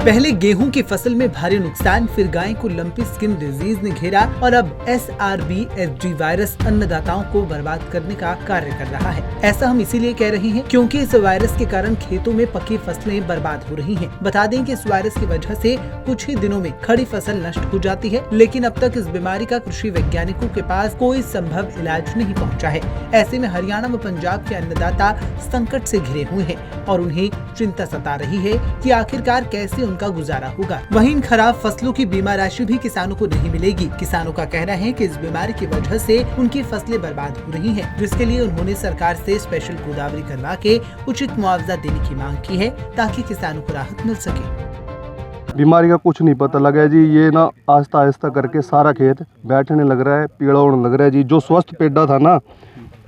पहले गेहूं की फसल में भारी नुकसान, फिर गाय को लंपी स्किन डिजीज ने घेरा और अब SRBSG वायरस अन्नदाताओं को बर्बाद करने का कार्य कर रहा है। ऐसा हम इसीलिए कह रहे हैं क्योंकि इस वायरस के कारण खेतों में पकी फसलें बर्बाद हो रही हैं। बता दें कि इस वायरस की वजह से कुछ ही दिनों में खड़ी फसल नष्ट हो जाती है, लेकिन अब तक इस बीमारी का कृषि वैज्ञानिकों के पास कोई संभव इलाज नहीं पहुँचा है। ऐसे में हरियाणा व पंजाब के अन्नदाता संकट से घिरे हुए हैं और उन्हें चिंता सता रही है कि आखिरकार कैसे उनका गुजारा होगा। वहीं इन खराब फसलों की बीमा राशि भी किसानों को नहीं मिलेगी। किसानों का कहना है कि इस बीमारी की वजह से उनकी फसलें बर्बाद हो रही हैं, जिसके लिए उन्होंने सरकार से स्पेशल गोदावरी करवा के उचित मुआवजा देने की मांग की है ताकि किसानों को राहत मिल सके। बीमारी का कुछ नहीं पता लगा है जी, ये ना आहिस्ता आहिस्ता करके सारा खेत बैठने लग रहा है, पीला होने लग रहा है जी। जो स्वस्थ पेड़ा था ना,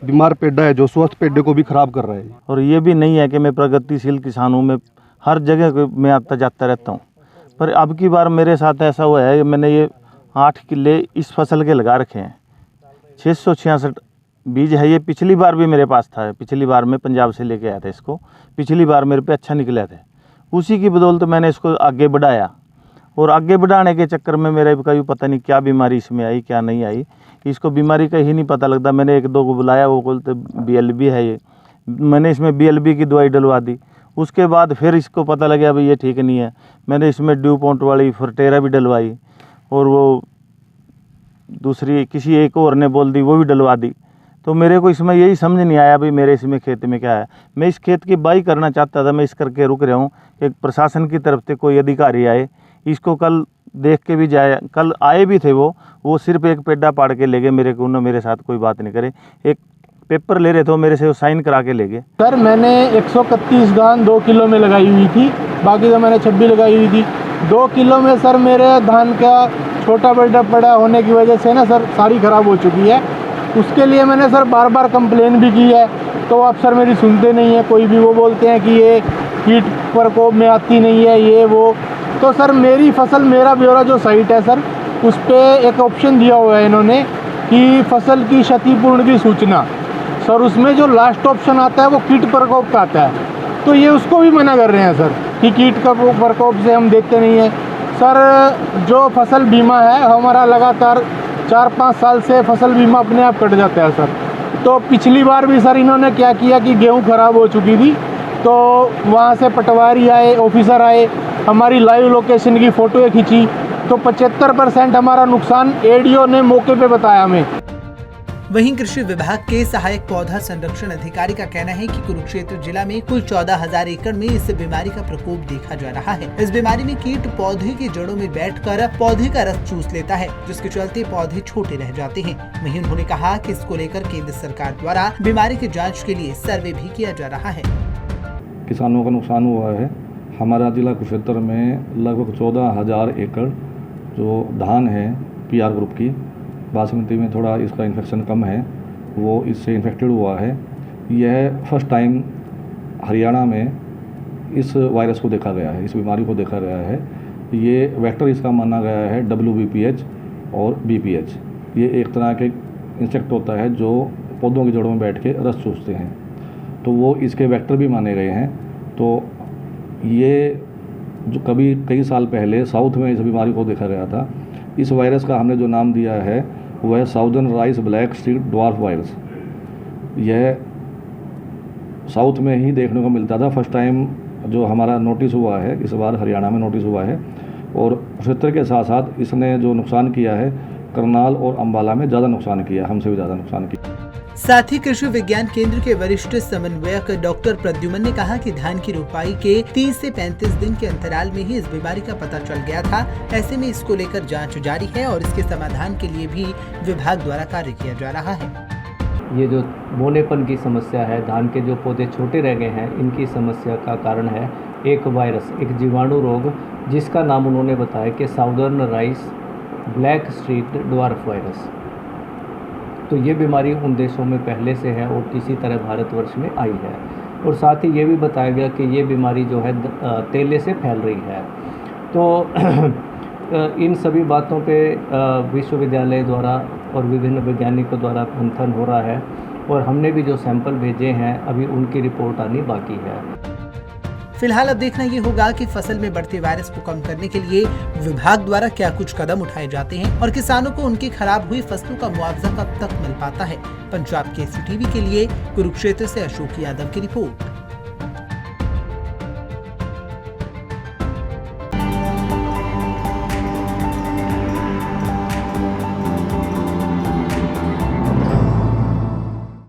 बीमार पेड़ा है जो स्वस्थ पेड़े को भी खराब कर रहा है। और ये भी नहीं है कि मैं प्रगतिशील किसानों में हर जगह मैं आता जाता रहता हूँ, पर अब की बार मेरे साथ ऐसा हुआ है कि मैंने ये 8 किले इस फसल के लगा रखे हैं। 666 बीज है। ये पिछली बार भी मेरे पास था, पिछली बार मैं पंजाब से लेके आया था इसको, पिछली बार मेरे पे अच्छा निकला था। उसी की बदौलत मैंने इसको आगे बढ़ाया और आगे बढ़ाने के चक्कर में मेरे कभी पता नहीं क्या बीमारी इसमें आई क्या नहीं आई, इसको बीमारी का ही नहीं पता लगता। मैंने 1-2 को बुलाया, वो बोलते BLB है ये। मैंने इसमें BLB की दवाई डलवा दी। उसके बाद फिर इसको पता लगा भाई ये ठीक नहीं है, मैंने इसमें ड्यूपॉन्ट वाली फर्टेरा भी डलवाई और वो दूसरी किसी एक और ने बोल दी वो भी डलवा दी। तो मेरे को इसमें यही समझ नहीं आया भाई मेरे इसमें खेत में क्या है। मैं इस खेत की बाई करना चाहता था, मैं इस करके रुक रहा हूँ कि प्रशासन की तरफ से कोई अधिकारी आए, इसको कल देख के भी जाए। कल आए भी थे वो सिर्फ एक पेड्डा पाड़ के ले गए मेरे को, उन्होंने मेरे साथ कोई बात नहीं करे। एक पेपर ले रहे थे मेरे से, वो साइन करा के ले गए। सर मैंने 131 धान 2 किलो में लगाई हुई थी, बाकी तो मैंने 26 लगाई हुई थी। 2 किलो में सर मेरे धान का छोटा बड़ा पड़ा होने की वजह से ना सर सारी ख़राब हो चुकी है। उसके लिए मैंने सर बार बार कंप्लेन भी की है, तो आप सर मेरी सुनते नहीं है कोई भी। वो बोलते हैं कि ये कीट प्रकोप में आती नहीं है ये वो। तो सर मेरी फसल मेरा ब्यौरा जो साइट है सर, उस पर एक ऑप्शन दिया हुआ है इन्होंने कि फसल की क्षतिपूर्ण की सूचना। सर उसमें जो लास्ट ऑप्शन आता है वो कीट प्रकोप का आता है, तो ये उसको भी मना कर रहे हैं सर कि कीट का प्रकोप से हम देखते नहीं हैं। सर जो फसल बीमा है हमारा लगातार 4-5 साल से फसल बीमा अपने आप कट जाता है सर। तो पिछली बार भी सर इन्होंने क्या किया कि गेहूं ख़राब हो चुकी थी, तो वहाँ से पटवारी आए, ऑफिसर आए, हमारी लाइव लोकेशन की फ़ोटो खींची, तो 75% हमारा नुकसान ADO ने मौके पे बताया हमें। वहीं कृषि विभाग के सहायक पौधा संरक्षण अधिकारी का कहना है कि कुरुक्षेत्र जिला में कुल 14,000 एकड़ में इस बीमारी का प्रकोप देखा जा रहा है। इस बीमारी में कीट पौधे की जड़ों में बैठकर पौधे का रस चूस लेता है, जिसके चलते पौधे छोटे रह जाते हैं। वहीं उन्होंने कहा कि इसको लेकर केंद्र सरकार द्वारा बीमारी की जाँच के लिए सर्वे भी किया जा रहा है। किसानों का नुकसान हुआ है। हमारा जिला कुरुक्षेत्र में लगभग 14,000 एकड़ जो धान है PR ग्रुप की, बासमती में थोड़ा इसका इन्फेक्शन कम है, वो इससे इन्फेक्टेड हुआ है। यह फर्स्ट टाइम हरियाणा में इस वायरस को देखा गया है, इस बीमारी को देखा गया है। ये वेक्टर इसका माना गया है WBPH और BPH। ये एक तरह के इंसेक्ट होता है जो पौधों की जड़ों में बैठ के रस चूसते हैं, तो वो इसके वेक्टर भी माने गए हैं। तो ये जो कभी कई साल पहले साउथ में इस बीमारी को देखा गया था, इस वायरस का हमने जो नाम दिया है वह southern rice black seed dwarf virus. यह साउथ में ही देखने को मिलता था। फर्स्ट टाइम जो हमारा नोटिस हुआ है इस बार हरियाणा में नोटिस हुआ है, और क्षेत्र के साथ साथ इसने जो नुकसान किया है करनाल और अम्बाला में ज़्यादा नुकसान किया, हमसे भी ज़्यादा नुकसान किया। साथ ही कृषि विज्ञान केंद्र के वरिष्ठ समन्वयक डॉक्टर प्रद्युमन ने कहा कि धान की रोपाई के 30 से 35 दिन के अंतराल में ही इस बीमारी का पता चल गया था। ऐसे में इसको लेकर जांच जारी है और इसके समाधान के लिए भी विभाग द्वारा कार्य किया जा रहा है। ये जो बोनेपन की समस्या है, धान के जो पौधे छोटे रह गए हैं, इनकी समस्या का कारण है एक वायरस, एक जीवाणु रोग, जिसका नाम उन्होंने बताया कि southern rice black street dwarf virus. तो ये बीमारी उन देशों में पहले से है और किसी तरह भारतवर्ष में आई है। और साथ ही ये भी बताया गया कि ये बीमारी जो है तेले से फैल रही है। तो इन सभी बातों पे विश्वविद्यालय द्वारा और विभिन्न वैज्ञानिकों द्वारा मंथन हो रहा है और हमने भी जो सैंपल भेजे हैं अभी उनकी रिपोर्ट आनी बाकी है। फिलहाल अब देखना ये होगा कि फसल में बढ़ते वायरस को कम करने के लिए विभाग द्वारा क्या कुछ कदम उठाए जाते हैं और किसानों को उनकी खराब हुई फसलों का मुआवजा कब तक मिल पाता है। पंजाब केसरी टीवी के लिए कुरुक्षेत्र से अशोक यादव की रिपोर्ट।